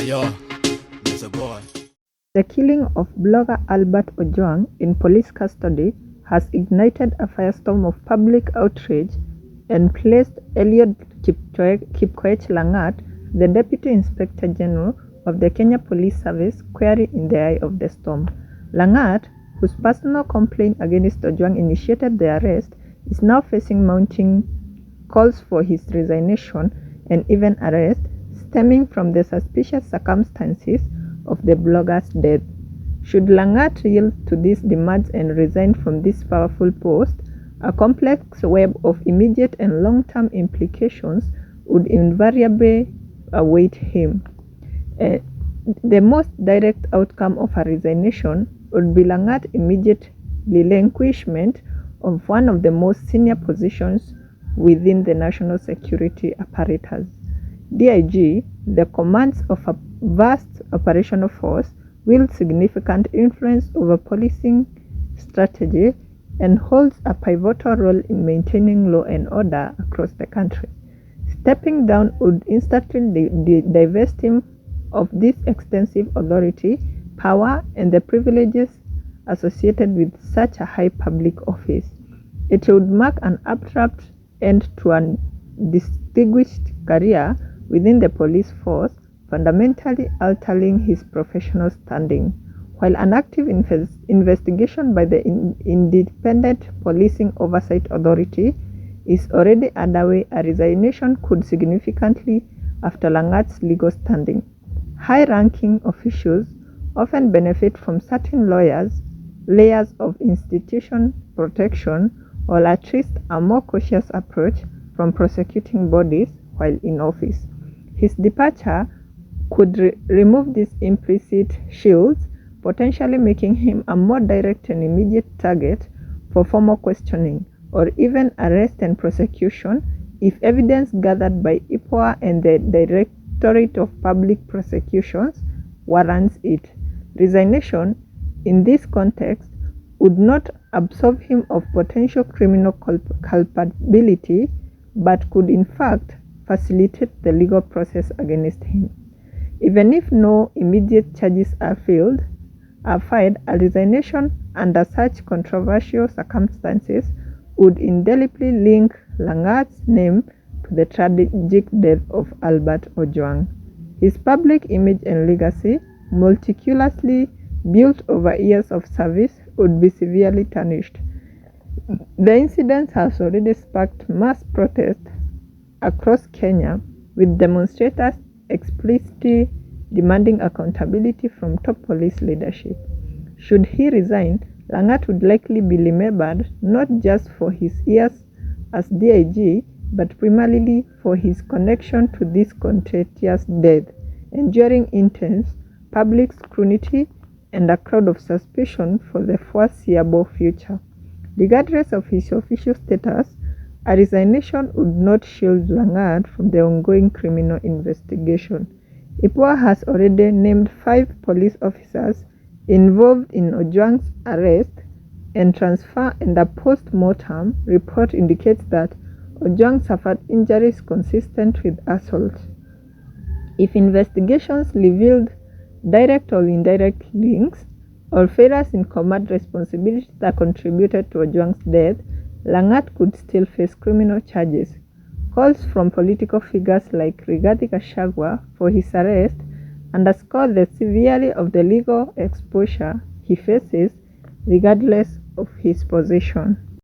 Yo, there's a boy. The killing of blogger Albert Ojwang in police custody has ignited a firestorm of public outrage and placed Eliud Kipkoech Langat, the Deputy Inspector General of the Kenya Police Service, squarely in the eye of the storm. Langat, whose personal complaint against Ojwang initiated the arrest, is now facing mounting calls for his resignation and even arrest, stemming from the suspicious circumstances of the blogger's death. Should Langat yield to these demands and resign from this powerful post, a complex web of immediate and long-term implications would invariably await him. The most direct outcome of a resignation would be Langat's immediate relinquishment of one of the most senior positions within the national security apparatus. DIG, the commands of a vast operational force, wields significant influence over policing strategy and holds a pivotal role in maintaining law and order across the country. Stepping down would instantly divest him of this extensive authority, power, and the privileges associated with such a high public office. It would mark an abrupt end to a distinguished career within the police force, fundamentally altering his professional standing. While an active investigation by the Independent Policing Oversight Authority is already underway, a resignation could significantly alter Langat's legal standing. High-ranking officials often benefit from certain layers of institution protection, or at least a more cautious approach from prosecuting bodies while in office. His departure could remove these implicit shields, potentially making him a more direct and immediate target for formal questioning or even arrest and prosecution if evidence gathered by IPOA and the Directorate of Public Prosecutions warrants it. Resignation, in this context, would not absolve him of potential criminal culpability, but could in fact facilitate the legal process against him. Even if no immediate charges are filed, a resignation under such controversial circumstances would indelibly link Langat's name to the tragic death of Albert Ojwang. His public image and legacy, meticulously built over years of service, would be severely tarnished. The incident has already sparked mass protest across Kenya, with demonstrators explicitly demanding accountability from top police leadership. Should he resign, Langat would likely be remembered not just for his years as DIG, but primarily for his connection to this contentious death, enduring intense public scrutiny and a cloud of suspicion for the foreseeable future. Regardless of his official status, a resignation would not shield Langat from the ongoing criminal investigation. IPOA has already named 5 police officers involved in Ojwang's arrest and transfer, and a post-mortem report indicates that Ojwang suffered injuries consistent with assault. If investigations revealed direct or indirect links or failures in command responsibilities that contributed to Ojwang's death, Langat could still face criminal charges. Calls from political figures like Rigathi Gachagua for his arrest underscore the severity of the legal exposure he faces regardless of his position.